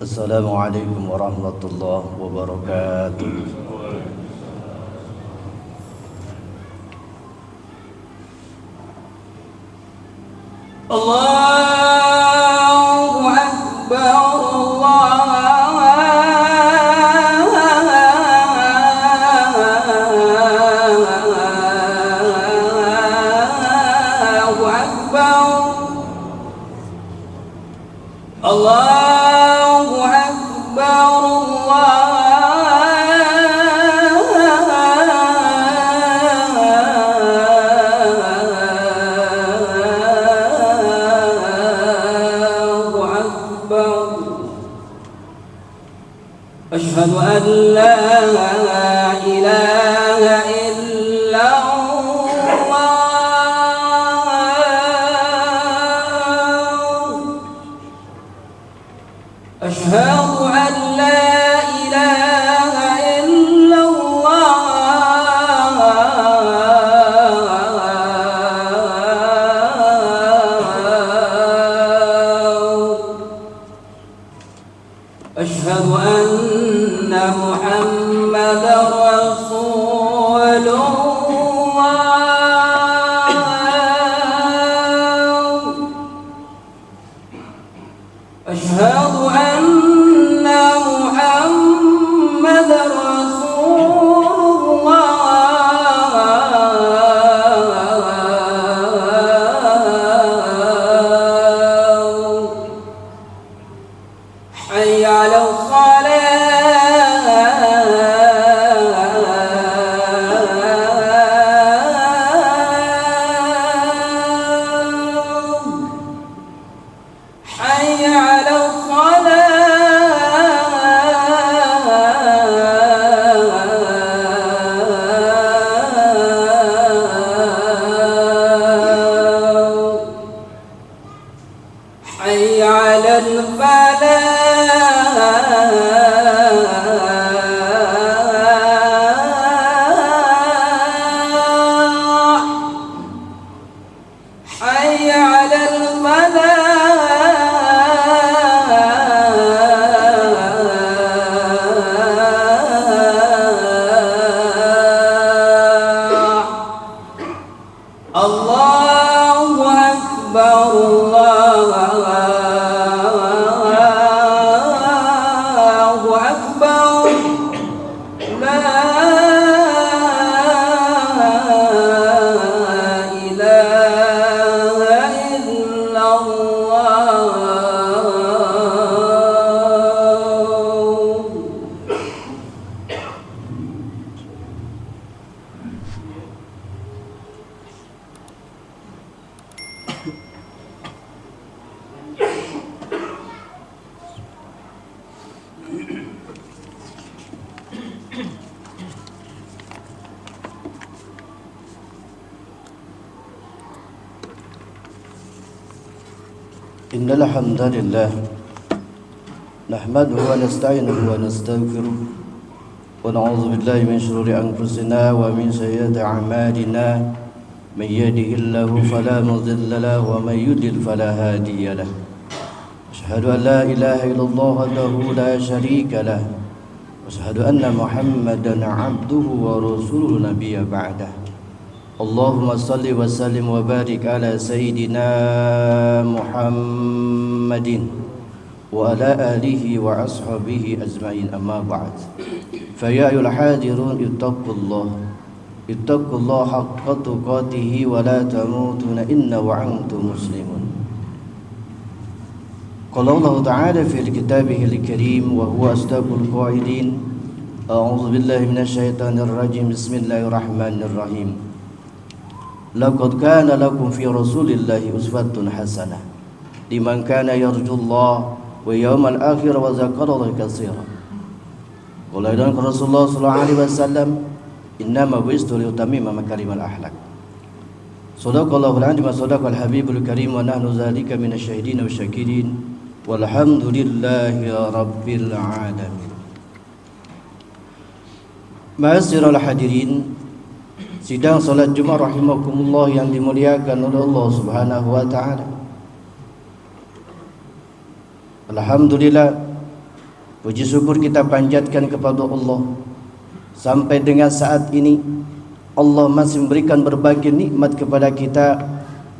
Assalamualaikum warahmatullahi wabarakatuh. Allahu Akbar, Allahu Akbar, Allahu Akbar, Allahu Akbar. Asyhadu an la ilaha illallah. Asyhadu an la ilaha illallah. Asyhadu anna Muhammadar Rasulullah. Asyhadu anna Muhammadar Rasulullah. حي على الصلاة حي على الصلاة حي على الفلاح حي على الفلاح. الله أكبر، الله أكبر، لا إله إلا الله. Innal hamdalillah nahmaduhu wa nasta'inuhu wa nastaghfiruh wa na'udzu billahi min shururi anfusina wa min sayyiati a'malina may yahdihillahu fala mudilla lahu wa may yudlil fala hadiya lahu. Asyhadu an la ilaha illallah wahdahu la syarika lah wa asyhadu anna Muhammadan 'abduhu wa rasuluhu nabiyya ba'dah. Allahumma salli wa sallim wa barik ala sayyidina Muhammadin wa ala alihi wa ashabihi ajma'in, amma ba'd. Fa ya ayyuhal hadirun ittaqullah haqqa tuqatih wa la tamutunna illa wa antum muslimun. Qala Allah ta'ala fi kitabihil karim wa huwa asdaqul qailin. A'udzu billahi minasy syaithanir rajim. Bismillahirrahmanirrahim. Laqad kana lakum fi Rasulillahi uswatun hasanah liman kana yarjullaha wa yawmal akhir wa dzakarallaha katsiran. Qala dan Rasulullah sallallahu alaihi wasallam, innama bu'istu liutammima makarimal akhlaq. Sadaqallahul azim wa sadaqal habibul karim wa nahnu dzalika minasyahidin wa syakirin walhamdulillahi rabbil alamin. Ma'asyiral hadirin, sidang salat Jumat rahimakumullah yang dimuliakan oleh Allah Subhanahu wa taala. Alhamdulillah, Puji syukur kita panjatkan kepada Allah. Sampai dengan saat ini Allah masih memberikan berbagai nikmat kepada kita,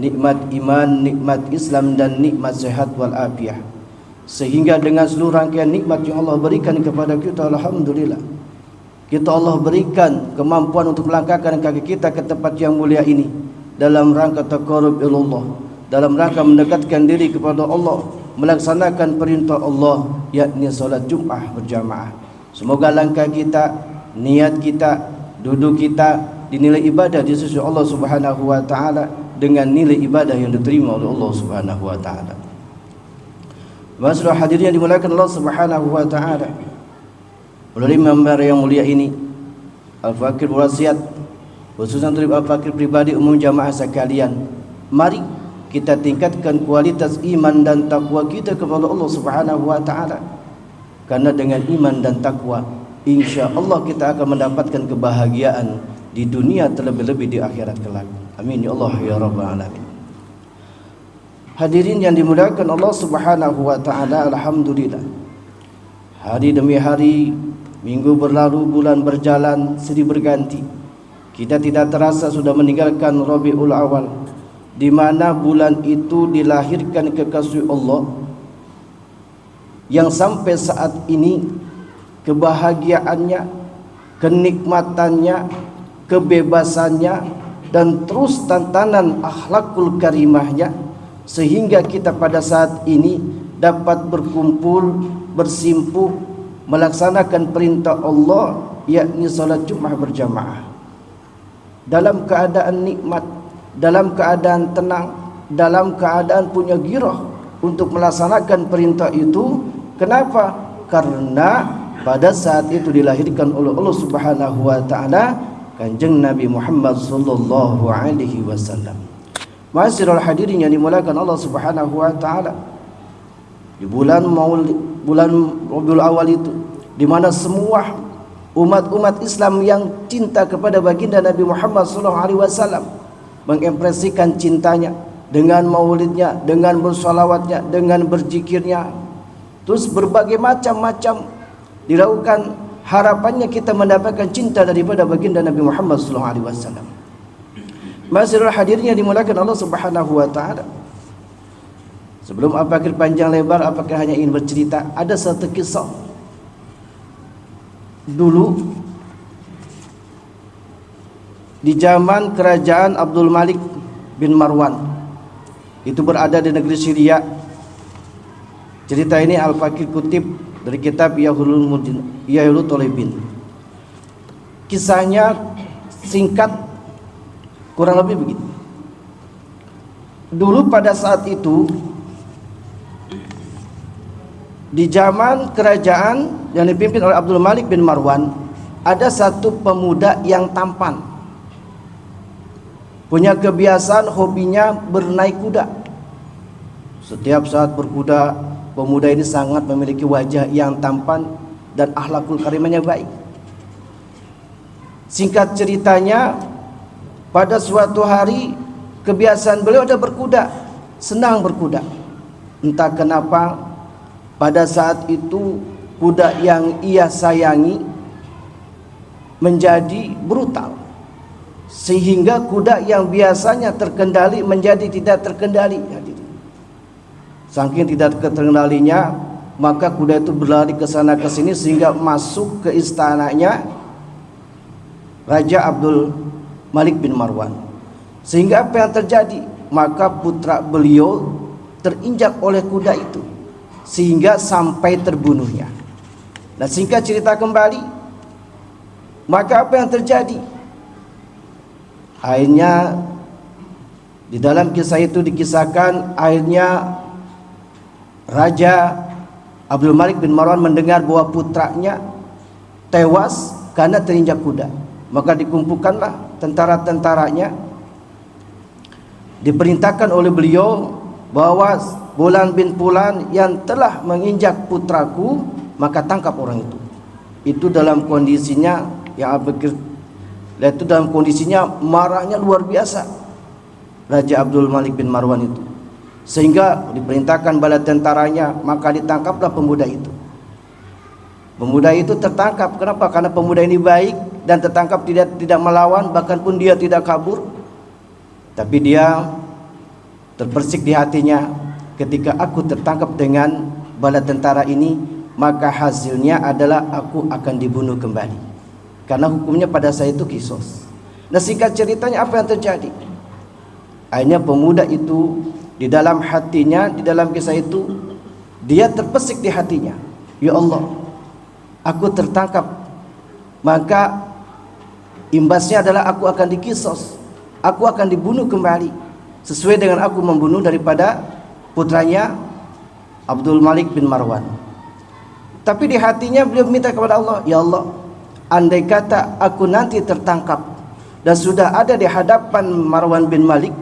nikmat iman, nikmat Islam, dan nikmat sehat wal afiah. Sehingga dengan seluruh rangkaian nikmat yang Allah berikan kepada kita, alhamdulillah, kita Allah berikan kemampuan untuk melangkahkan kaki kita ke tempat yang mulia ini dalam rangka taqarrub ilallah, dalam rangka mendekatkan diri kepada Allah, melaksanakan perintah Allah, yakni salat Jumat berjamaah. Semoga langkah kita, niat kita, duduk kita dinilai ibadah di sisi Allah Subhanahu wa taala dengan nilai ibadah yang diterima oleh Allah Subhanahu wa taala. Masyaallah hadirin yang dimuliakan Allah Subhanahu wa taala. Melalui mimbar yang mulia ini, Al-Fakir berwasiat khususnya untuk Al-Fakir pribadi umum jamaah sekalian, mari kita tingkatkan kualitas iman dan takwa kita kepada Allah Subhanahu wa taala. Karena dengan iman dan takwa, insya-Allah kita akan mendapatkan kebahagiaan di dunia, terlebih-lebih di akhirat kelak. Amin ya Allah ya rabbal alamin. Hadirin yang dimuliakan Allah Subhanahu wa taala, alhamdulillah. Hari demi hari, minggu berlalu, bulan berjalan, silih berganti. Kita tidak terasa sudah meninggalkan Rabiul Awal, di mana bulan itu dilahirkan kekasih Allah yang sampai saat ini kebahagiaannya, kenikmatannya, kebebasannya, dan terus tantanan akhlakul karimahnya, sehingga kita pada saat ini dapat berkumpul, bersimpuh, melaksanakan perintah Allah, yakni salat Jumat berjamaah dalam keadaan nikmat, dalam keadaan tenang, dalam keadaan punya girah untuk melaksanakan perintah itu. Kenapa? Karena pada saat itu dilahirkan oleh Allah Subhanahu wa taala Kanjeng Nabi Muhammad sallallahu alaihi wasallam. Ma'asyiral hadirin yang dimuliakan Allah Subhanahu wa taala, di bulan Rabiul Awal itu, di mana semua umat-umat Islam yang cinta kepada baginda Nabi Muhammad sallallahu alaihi wasallam mengekspresikan cintanya dengan maulidnya, dengan bersalawatnya, dengan berzikirnya, terus berbagai macam-macam dilakukan. Harapannya kita mendapatkan cinta daripada baginda Nabi Muhammad sallallahu alaihi wasallam. Masyiral hadirin yang dimuliakan Allah Subhanahu wa taala. Sebelum Al-Fakir panjang lebar, apakah hanya ingin bercerita, ada satu kisah. Dulu di zaman kerajaan Abdul Malik bin Marwan, itu berada di negeri Syria. Cerita ini Al-Fakir kutip dari kitab Ihyaul Talibin. Kisahnya singkat, kurang lebih begitu. Dulu pada saat itu, di zaman kerajaan yang dipimpin oleh Abdul Malik bin Marwan, ada satu pemuda yang tampan, punya kebiasaan, hobinya bernaik kuda. Setiap saat berkuda, pemuda ini sangat memiliki wajah yang tampan dan akhlakul karimahnya baik. Singkat ceritanya, pada suatu hari kebiasaan beliau ada berkuda, senang berkuda. Entah kenapa pada saat itu kuda yang ia sayangi menjadi brutal, sehingga kuda yang biasanya terkendali menjadi tidak terkendali. Saking tidak terkendalinya, maka kuda itu berlari ke sana ke sini sehingga masuk ke istananya Raja Abdul Malik bin Marwan. Sehingga apa yang terjadi? Maka putra beliau terinjak oleh kuda itu sehingga sampai terbunuhnya. Nah, singkat cerita kembali, maka apa yang terjadi? Akhirnya di dalam kisah itu dikisahkan, akhirnya Raja Abdul Malik bin Marwan mendengar bahwa putranya tewas karena terinjak kuda. Maka dikumpulkanlah tentara-tentaranya, diperintahkan oleh beliau bahwa Fulan bin Fulan yang telah menginjak putraku, maka tangkap orang itu. Itu dalam kondisinya dalam kondisinya marahnya luar biasa Raja Abdul Malik bin Marwan itu, sehingga diperintahkan bala tentaranya, maka ditangkaplah pemuda itu. Pemuda itu tertangkap. Kenapa? Karena pemuda ini baik dan tertangkap, tidak melawan, bahkan pun dia tidak kabur. Tapi dia terbersik di hatinya, ketika aku tertangkap dengan bala tentara ini, maka hasilnya adalah aku akan dibunuh kembali. Karena hukumnya pada saya itu kisos. Nah, singkat ceritanya apa yang terjadi? Akhirnya pemuda itu di dalam hatinya, di dalam kisah itu, dia terbersik di hatinya, ya Allah, aku tertangkap, maka imbasnya adalah aku akan dikisos, aku akan dibunuh kembali, sesuai dengan aku membunuh daripada putranya Abdul Malik bin Marwan. Tapi di hatinya beliau minta kepada Allah, ya Allah, andai kata aku nanti tertangkap dan sudah ada di hadapan Marwan bin Malik,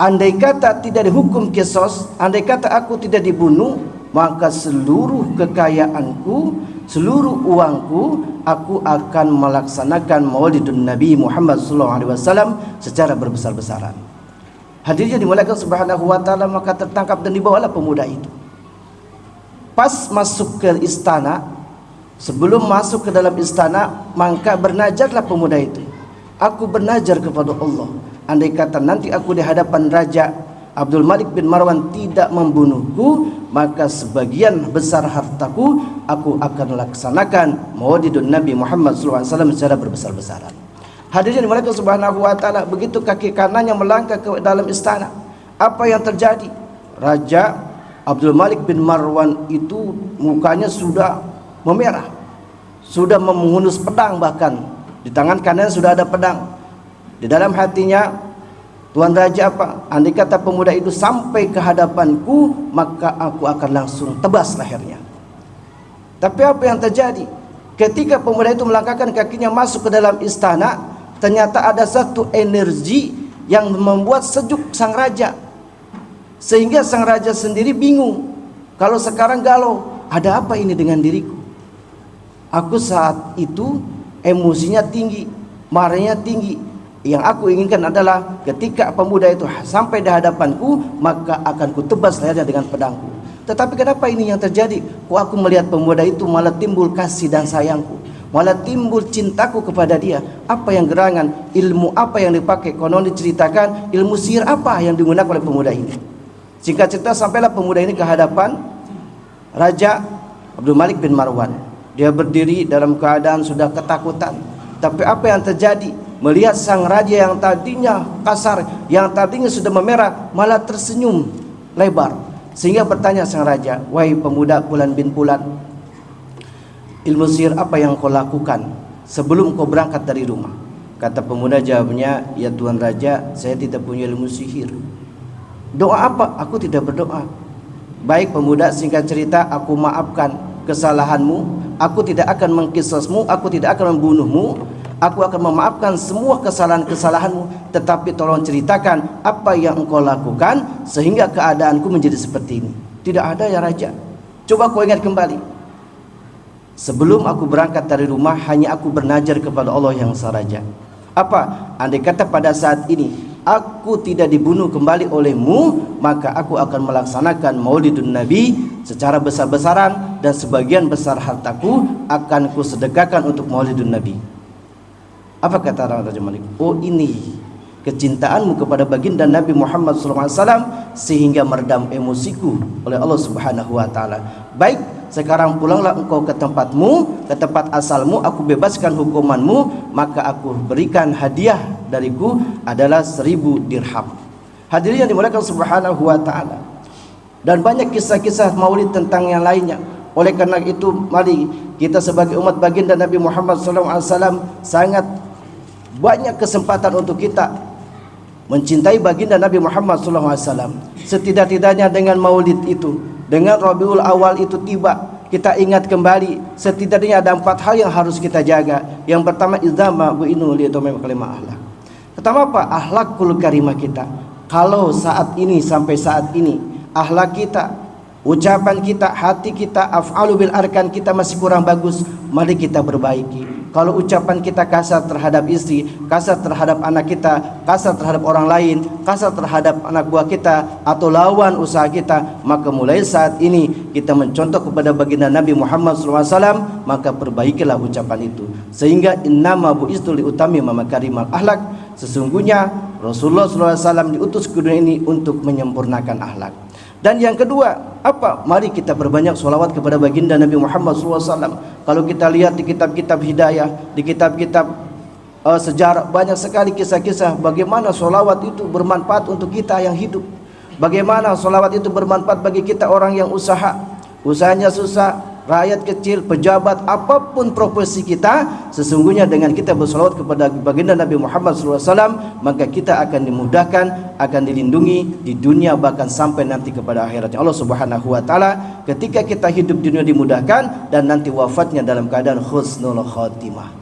andai kata tidak dihukum kisos, andai kata aku tidak dibunuh, maka seluruh kekayaanku, seluruh uangku, aku akan melaksanakan maulidun Nabi Muhammad SAW secara berbesar-besaran. Hadirnya dimuliakan Subhanahu wa ta'ala, maka tertangkap dan dibawalah pemuda itu. Pas masuk ke istana, sebelum masuk ke dalam istana, maka bernajarlah pemuda itu, aku bernajar kepada Allah, andai kata nanti aku di hadapan Raja Abdul Malik bin Marwan tidak membunuhku, maka sebagian besar hartaku aku akan laksanakan maulidun Nabi Muhammad SAW secara berbesar-besaran. Hadirin dimuliakan Subhanahu wa ta'ala, begitu kaki kanannya melangkah ke dalam istana, apa yang terjadi? Raja Abdul Malik bin Marwan itu mukanya sudah memerah, sudah menghunus pedang, bahkan di tangan kanan sudah ada pedang. Di dalam hatinya, Tuan Raja apa? Andai kata pemuda itu sampai ke hadapanku, maka aku akan langsung tebas lehernya. Tapi apa yang terjadi? Ketika pemuda itu melangkahkan kakinya masuk ke dalam istana, ternyata ada satu energi yang membuat sejuk sang raja, sehingga sang raja sendiri bingung. Kalau sekarang galau, ada apa ini dengan diriku? Aku saat itu emosinya tinggi, marahnya tinggi. Yang aku inginkan adalah ketika pemuda itu sampai di hadapanku, maka akan kutebas lehernya dengan pedangku. Tetapi kenapa ini yang terjadi? Kok aku melihat pemuda itu malah timbul kasih dan sayangku, malah timbul cintaku kepada dia. Apa yang gerangan? Ilmu apa yang dipakai? Konon diceritakan ilmu sihir apa yang digunakan oleh pemuda ini. Singkat cerita, sampailah pemuda ini ke hadapan Raja Abdul Malik bin Marwan. Dia berdiri dalam keadaan sudah ketakutan. Tapi apa yang terjadi? Melihat sang raja yang tadinya kasar, yang tadinya sudah memerah, malah tersenyum lebar. Sehingga bertanya sang raja, wahai pemuda Fulan bin Fulan, ilmu sihir apa yang kau lakukan sebelum kau berangkat dari rumah? Kata pemuda, jawabnya, ya Tuan Raja, saya tidak punya ilmu sihir. Doa apa? Aku tidak berdoa. Baik pemuda, singkat cerita, aku maafkan kesalahanmu, aku tidak akan mengkisasmu, aku tidak akan membunuhmu, aku akan memaafkan semua kesalahan-kesalahanmu, tetapi tolong ceritakan apa yang engkau lakukan sehingga keadaanku menjadi seperti ini. Tidak ada ya Raja. Coba kau ingat kembali. Sebelum aku berangkat dari rumah, hanya aku bernajar kepada Allah yang Saraja. Apa? Andai kata pada saat ini aku tidak dibunuh kembali olehmu, maka aku akan melaksanakan maulidun Nabi secara besar-besaran, dan sebagian besar hartaku akan kusedekahkan untuk maulidun Nabi. Apa kata Raja Malik? Oh, ini kecintaanmu kepada baginda Nabi Muhammad SAW sehingga meredam emosiku oleh Allah Subhanahu wa ta'ala. Baik, sekarang pulanglah engkau ke tempatmu, ke tempat asalmu, aku bebaskan hukumanmu, maka aku berikan hadiah dariku adalah 1000 dirham. Hadirin yang dimuliakan Subhanahu wa ta'ala. Dan banyak kisah-kisah maulid tentang yang lainnya. Oleh karena itu, mari kita sebagai umat baginda Nabi Muhammad SAW sangat banyak kesempatan untuk kita mencintai baginda Nabi Muhammad SAW. Setidak-tidaknya dengan maulid itu, dengan Rabiul Awal itu tiba, kita ingat kembali setidaknya ada 4 hal yang harus kita jaga. Yang pertama, idzama bu'inu liyatumim kalimah ahlak. Pertama apa? Akhlakul karimah kita. Kalau saat ini sampai saat ini akhlak kita, ucapan kita, hati kita, af'alu bil arkan kita masih kurang bagus, mari kita perbaiki. Kalau ucapan kita kasar terhadap istri, kasar terhadap anak kita, kasar terhadap orang lain, kasar terhadap anak buah kita atau lawan usaha kita, maka mulai saat ini kita mencontoh kepada baginda Nabi Muhammad SAW, maka perbaikilah ucapan itu. Sehingga innama bu'istu liutammima makarimal akhlak, sesungguhnya Rasulullah SAW diutus ke dunia ini untuk menyempurnakan akhlak. Dan yang kedua, apa? Mari kita perbanyak sholawat kepada baginda Nabi Muhammad SAW. Kalau kita lihat di kitab-kitab hidayah, di kitab-kitab sejarah, banyak sekali kisah-kisah bagaimana sholawat itu bermanfaat untuk kita yang hidup. Bagaimana sholawat itu bermanfaat bagi kita orang yang usahanya susah, rakyat kecil, pejabat, apapun profesi kita, sesungguhnya dengan kita bersolawat kepada baginda Nabi Muhammad SAW, maka kita akan dimudahkan, akan dilindungi di dunia bahkan sampai nanti kepada akhiratnya Allah Subhanahu wa taala. Ketika kita hidup di dunia dimudahkan dan nanti wafatnya dalam keadaan husnul khatimah.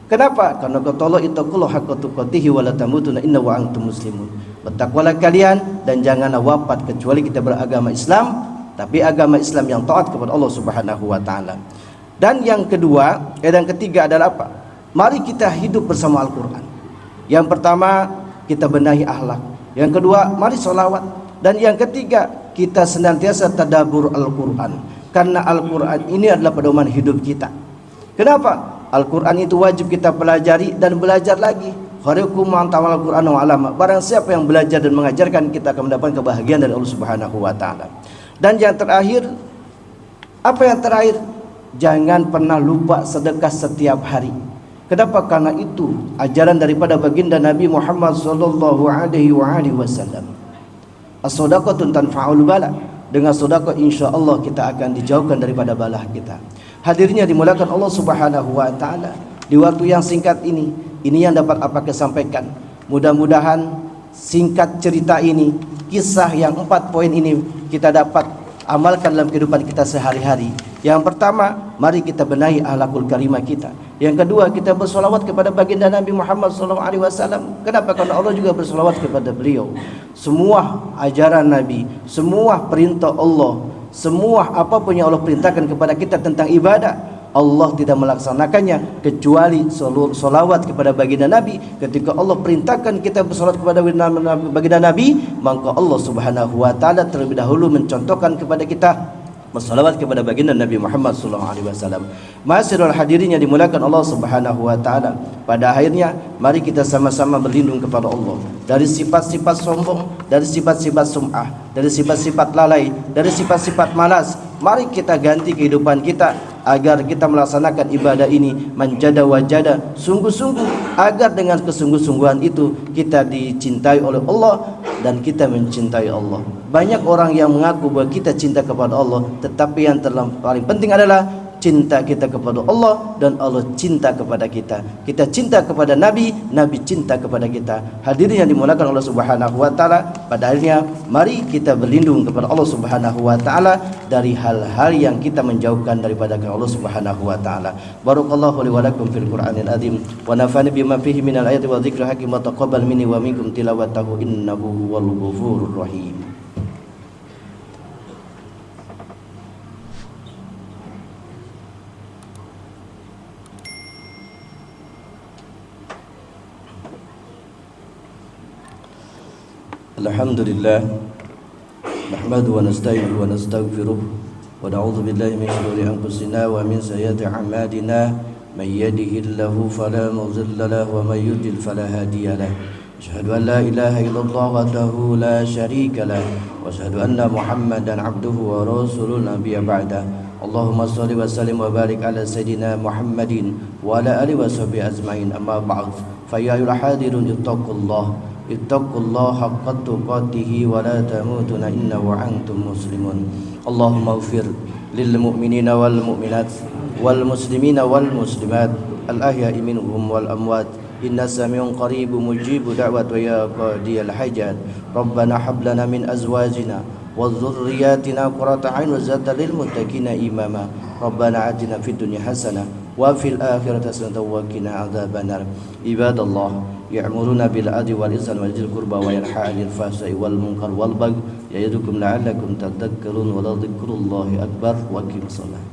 Kenapa? Karena kata Allah, ittaqullaha haqqa tuqatih wa la tamutunna illa wa antum muslimun. Bertakwalah kalian dan janganlah wafat kecuali kita beragama Islam, tapi agama Islam yang taat kepada Allah Subhanahu wa taala. Dan yang kedua, yang ketiga adalah apa? Mari kita hidup bersama Al-Qur'an. Yang pertama, kita benahi akhlak. Yang kedua, mari sholawat. Dan yang ketiga, kita senantiasa tadabbur Al-Qur'an. Karena Al-Qur'an ini adalah pedoman hidup kita. Kenapa? Al-Qur'an itu wajib kita pelajari dan belajar lagi. Khairukum man ta'allama al-Qur'ana wa 'allama. Barang siapa yang belajar dan mengajarkan, kita akan mendapatkan kebahagiaan dari Allah Subhanahu wa taala. Dan yang terakhir, apa yang terakhir? Jangan pernah lupa sedekah setiap hari. Kenapa? Karena itu ajaran daripada baginda Nabi Muhammad sallallahu alaihi wasallam. As-shadaqatu tanfa'ul bala. Dengan sedekah insyaallah kita akan dijauhkan daripada bala kita. Hadirnya dimulakan Allah Subhanahu wa taala. Di waktu yang singkat ini yang dapat apa sampaikan. Mudah-mudahan singkat cerita ini, kisah yang 4 poin ini kita dapat amalkan dalam kehidupan kita sehari-hari. Yang pertama, mari kita benahi akhlakul karimah kita. Yang kedua, kita bersolawat kepada baginda Nabi Muhammad SAW. Kenapa? Karena Allah juga bersolawat kepada beliau. Semua ajaran Nabi, semua perintah Allah, semua apapun yang Allah perintahkan kepada kita tentang ibadah, Allah tidak melaksanakannya kecuali solawat kepada baginda Nabi. Ketika Allah perintahkan kita bersolawat kepada baginda Nabi, maka Allah Subhanahu wa taala terlebih dahulu mencontohkan kepada kita bersolawat kepada baginda Nabi Muhammad SAW. Ma'asyiral hadirin yang dimuliakan Allah Subhanahu wa taala. Pada akhirnya, mari kita sama-sama berlindung kepada Allah dari sifat-sifat sombong, dari sifat-sifat sum'ah, dari sifat-sifat lalai, dari sifat-sifat malas. Mari kita ganti kehidupan kita agar kita melaksanakan ibadah ini manjada wajada, sungguh-sungguh, agar dengan kesungguh-sungguhan itu kita dicintai oleh Allah dan kita mencintai Allah. Banyak orang yang mengaku bahwa kita cinta kepada Allah, tetapi yang paling penting adalah cinta kita kepada Allah dan Allah cinta kepada kita. Kita cinta kepada Nabi, Nabi cinta kepada kita. Hadirin yang dimuliakan Allah Subhanahu wa taala, pada akhirnya mari kita berlindung kepada Allah Subhanahu wa taala dari hal-hal yang kita menjauhkan daripada Allah Subhanahu wa taala. Barakallahu li wa lakum fil Qur'anil azim wa nafa'ani bima fihi minal ayati wa dzikril hakim wa taqabbal minni wa minkum tilawatahu innahu huwal ghafurur rahim. Alhamdulillah, nahmaduhu wa nasta'inuhu wa nastaghfiruh wa na'udzu billahi min shururi anfusina wa min sayyiati a'malina. May yahdihillahu fala mudilla lahu wa may yudlil fala hadiya lahu. Asyhadu an la ilaha illallah wahdahu la syarika lahu wa asyhadu anna Muhammadan 'abduhu wa rasuluhu nabiyya ba'da. Allahumma shalli wa sallim wa barik ala sayyidina Muhammadin wa ala alihi wa sahbihi ajmain. Amma ba'd. Fa ya ayyuhal hadirun ittaqullaha haqqa tuqatih wa la tamutunna illa wa antum muslimun. Allahumma ighfir lil mu'minina wal mu'minat wal muslimina wal muslimat al ahya'i minhum wal amwat inna sami'un qaribun mujibu da'wat wa ya qadiyal hajat. Rabbana hab lana min azwajina wa dhurriyyatina qurrata a'yun waj'alna lil muttaqina imama. Rabbana atina fid dunya hasanah wa fil akhirati hasanatan wa qina adzabannar. Ibadallah ya'muruna bil 'adli wal ihsani wa dzil qurba wa yanha 'anil fahsya'i wal munkar wal baghi ya'idukum la'allakum tadhakkarun wa la dzikrullahi akbar wa aqimus shalah.